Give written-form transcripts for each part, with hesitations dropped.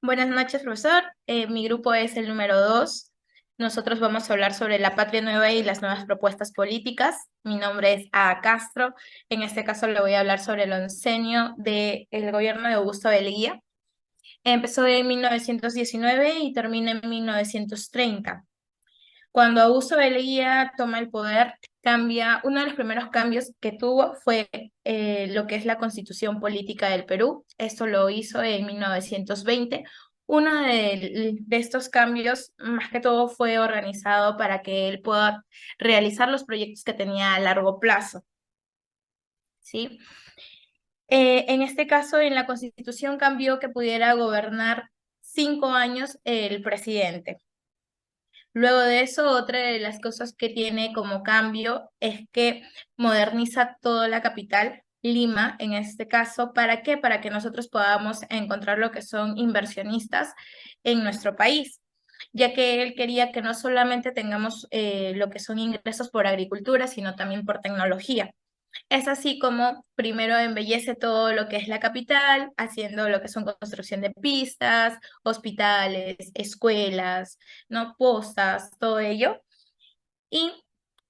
Buenas noches, profesor. Mi grupo es el número 2. Nosotros vamos a hablar sobre la patria nueva y las nuevas propuestas políticas. Mi nombre es A. Castro. En este caso le voy a hablar sobre el oncenio del gobierno de Augusto B. Leguía. Empezó en 1919 y termina en 1930. Cuando Augusto B. Leguía toma el poder, uno de los primeros cambios que tuvo fue lo que es la Constitución Política del Perú. Esto lo hizo en 1920. Uno de estos cambios, más que todo, fue organizado para que él pueda realizar los proyectos que tenía a largo plazo, ¿sí? En este caso, en la Constitución cambió que pudiera gobernar 5 años el presidente. Luego de eso, otra de las cosas que tiene como cambio es que moderniza toda la capital, Lima, en este caso. ¿Para qué? Para que nosotros podamos encontrar lo que son inversionistas en nuestro país, ya que él quería que no solamente tengamos lo que son ingresos por agricultura, sino también por tecnología. Es así como primero embellece todo lo que es la capital, haciendo lo que son construcción de pistas, hospitales, escuelas, ¿no? Postas, todo ello. Y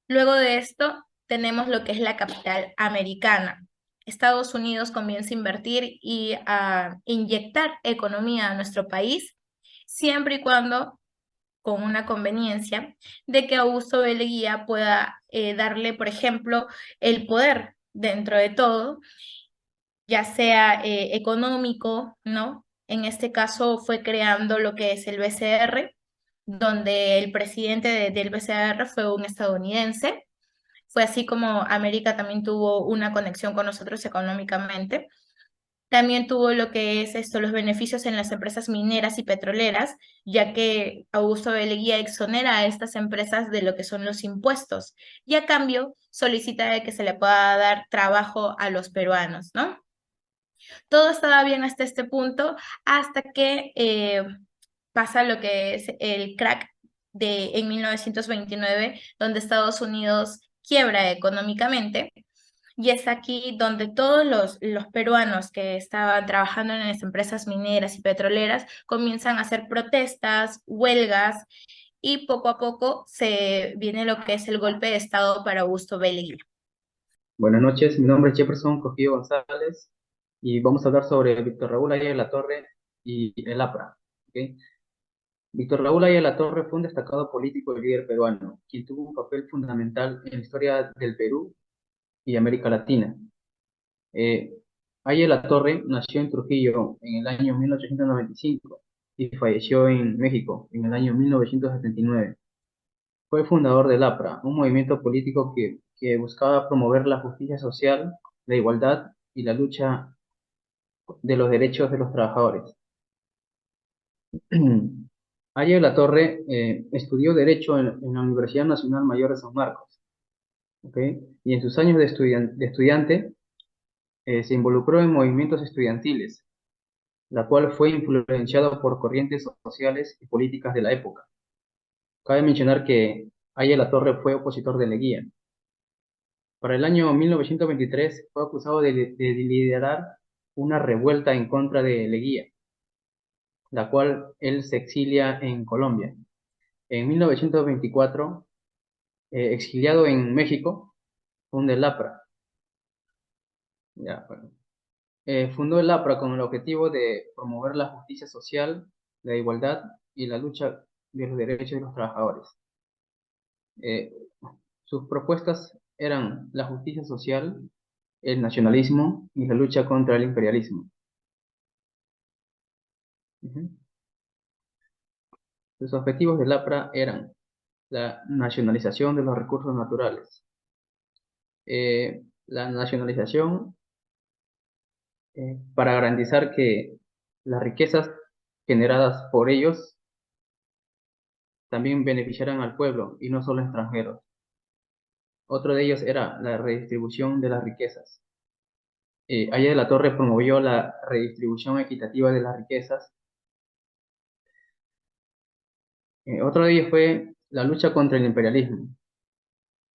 luego de esto tenemos lo que es la capital americana. Estados Unidos comienza a invertir y a inyectar economía a nuestro país, siempre y cuando con una conveniencia de que Augusto B. Leguía pueda darle, por ejemplo, el poder dentro de todo, ya sea económico, ¿no? En este caso fue creando lo que es el BCR, donde el presidente del BCR fue un estadounidense. Fue así como América también tuvo una conexión con nosotros económicamente. También tuvo lo que es esto, los beneficios en las empresas mineras y petroleras, ya que Augusto B. Leguía exonera a estas empresas de lo que son los impuestos y a cambio solicita de que se le pueda dar trabajo a los peruanos, ¿no? Todo estaba bien hasta este punto, hasta que pasa lo que es el crack en 1929, donde Estados Unidos quiebra económicamente y es aquí donde todos los peruanos que estaban trabajando en las empresas mineras y petroleras comienzan a hacer protestas, huelgas, y poco a poco se viene lo que es el golpe de Estado para Augusto B. Leguía. Buenas noches, mi nombre es Jefferson Coquillo González y vamos a hablar sobre Víctor Raúl Aya de la Torre y el APRA. ¿Ok? Víctor Raúl Aya de la Torre fue un destacado político y líder peruano, quien tuvo un papel fundamental en la historia del Perú y América Latina. Eh, Aya de la Torre nació en Trujillo en el año 1895 y falleció en México en el año 1979. Fue fundador del APRA, un movimiento político que buscaba promover la justicia social, la igualdad y la lucha de los derechos de los trabajadores. Aya de la Torre estudió Derecho en la Universidad Nacional Mayor de San Marcos, ¿ok? Y en sus años de estudiante se involucró en movimientos estudiantiles, la cual fue influenciado por corrientes sociales y políticas de la época. Cabe mencionar que Aya de la Torre fue opositor de Leguía. Para el año 1923 fue acusado de liderar una revuelta en contra de Leguía, la cual él se exilia en Colombia. En 1924, exiliado en México, funda el APRA. Ya, bueno. Fundó el APRA con el objetivo de promover la justicia social, la igualdad y la lucha de los derechos de los trabajadores. Eh, Sus propuestas eran la justicia social, el nacionalismo y la lucha contra el imperialismo. Ujú. Los objetivos del APRA eran la nacionalización de los recursos naturales, la nacionalización para garantizar que las riquezas generadas por ellos también beneficiaran al pueblo y no solo a extranjeros. Otro de ellos era la redistribución de las riquezas. Aya de la Torre promovió la redistribución equitativa de las riquezas. Otro de ellos fue la lucha contra el imperialismo.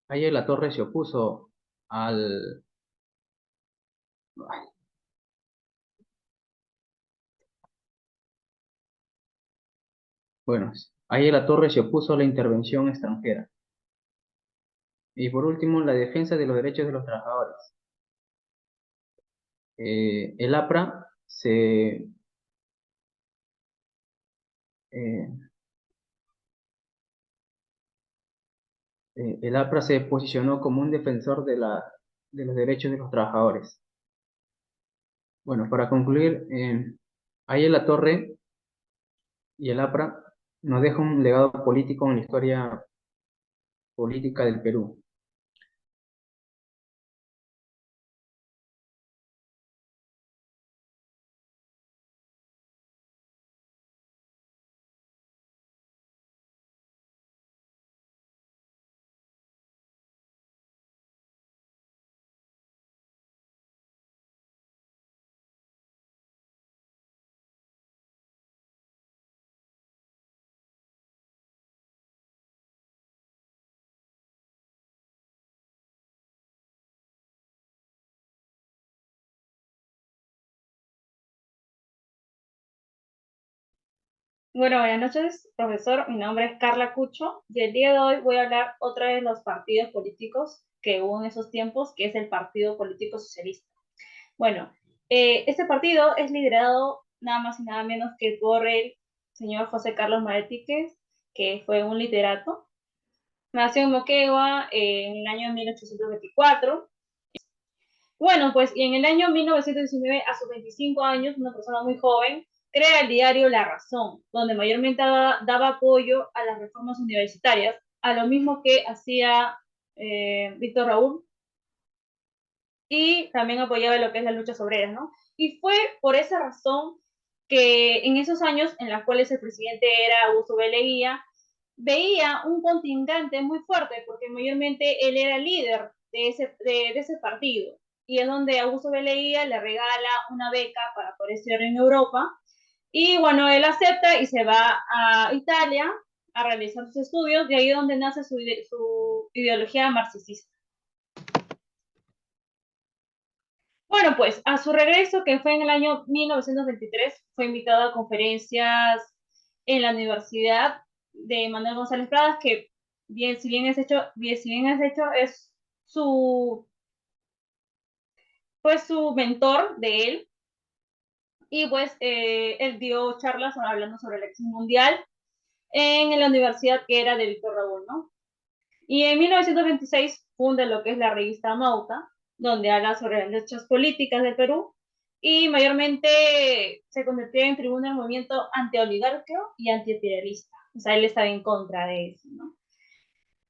Aya de la Torre se opuso al, Bueno, ahí la Torre se opuso a la intervención extranjera. Y por último, la defensa de los derechos de los trabajadores. El APRA eh, el APRA se posicionó como un defensor de los derechos de los trabajadores. Bueno, para concluir, ahí la Torre y el APRA nos deja un legado político en la historia política del Perú. Bueno, buenas noches, profesor. Mi nombre es Carla Cucho y el día de hoy voy a hablar otra vez de los partidos políticos que hubo en esos tiempos, que es el Partido Político Socialista. Bueno, este partido es liderado nada más y nada menos que por el señor José Carlos Maretíquez, que fue un literato. Nació en Moquegua en el año 1824. Bueno, pues y en el año 1919, a sus 25 años, una persona muy joven, crea el diario La Razón, donde mayormente daba apoyo a las reformas universitarias, a lo mismo que hacía Víctor Raúl, y también apoyaba lo que es las luchas obreras, ¿no? Y fue por esa razón que en esos años en los cuales el presidente era Augusto B. Leguía, veía un contingente muy fuerte, porque mayormente él era líder de ese partido. Y es donde Augusto B. Leguía le regala una beca para poder estudiar en Europa. Y bueno, él acepta y se va a Italia a realizar sus estudios, de ahí es donde nace su ideología marxista. Bueno, pues a su regreso, que fue en el año 1923, fue invitado a conferencias en la Universidad de Manuel González Pradas, que si bien es hecho, es su, pues, su mentor de él. Y pues él dio charlas hablando sobre la crisis mundial en la universidad que era de Víctor Raúl, ¿no? Y en 1926 funda lo que es la revista Mauta, donde habla sobre las luchas políticas del Perú y mayormente se convirtió en tribuna del movimiento antioligárquico y antiimperialista. O sea, él estaba en contra de eso, ¿no?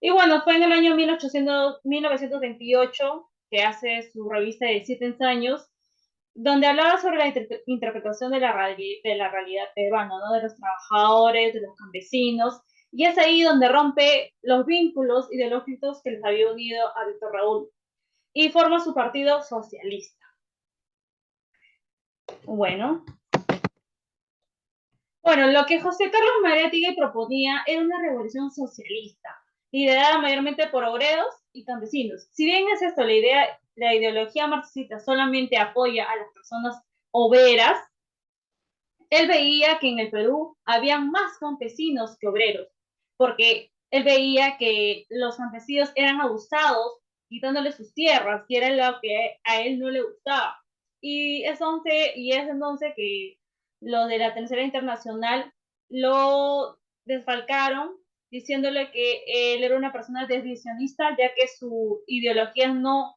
Y bueno, fue en el año 1928 que hace su revista de 7 años, donde hablaba sobre la interpretación de la realidad peruana, ¿no? De los trabajadores, de los campesinos, y es ahí donde rompe los vínculos ideológicos que les había unido a Víctor Raúl y forma su partido socialista. Bueno, lo que José Carlos Mariátegui proponía era una revolución socialista, liderada mayormente por obreros y campesinos. Si bien es esto, la ideología marxista solamente apoya a las personas obreras, él veía que en el Perú había más campesinos que obreros, porque él veía que los campesinos eran abusados, quitándoles sus tierras, y era lo que a él no le gustaba. Y es entonces que los de la Tercera Internacional lo desfalcaron, diciéndole que él era una persona desviacionista, ya que sus ideologías no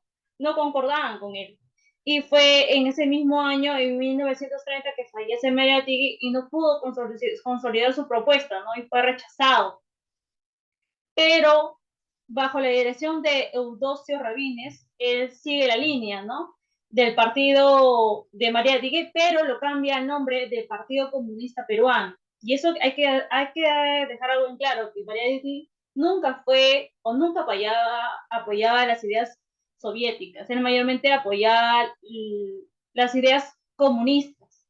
concordaban con él. Y fue en ese mismo año, en 1930, que fallece Mariátegui y no pudo consolidar su propuesta, ¿no? Y fue rechazado. Pero bajo la dirección de Eudosio Rabines, él sigue la línea, ¿no? Del partido de Mariátegui, pero lo cambia el nombre del Partido Comunista Peruano. Y eso hay que dejar algo en claro, que Mariátegui nunca fue o nunca apoyaba las ideas soviéticas, él mayormente apoyaba las ideas comunistas.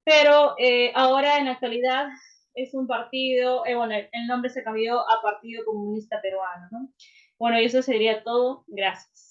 Pero ahora en la actualidad es un partido, bueno, el nombre se cambió a Partido Comunista Peruano, ¿no? Bueno, y eso sería todo. Gracias.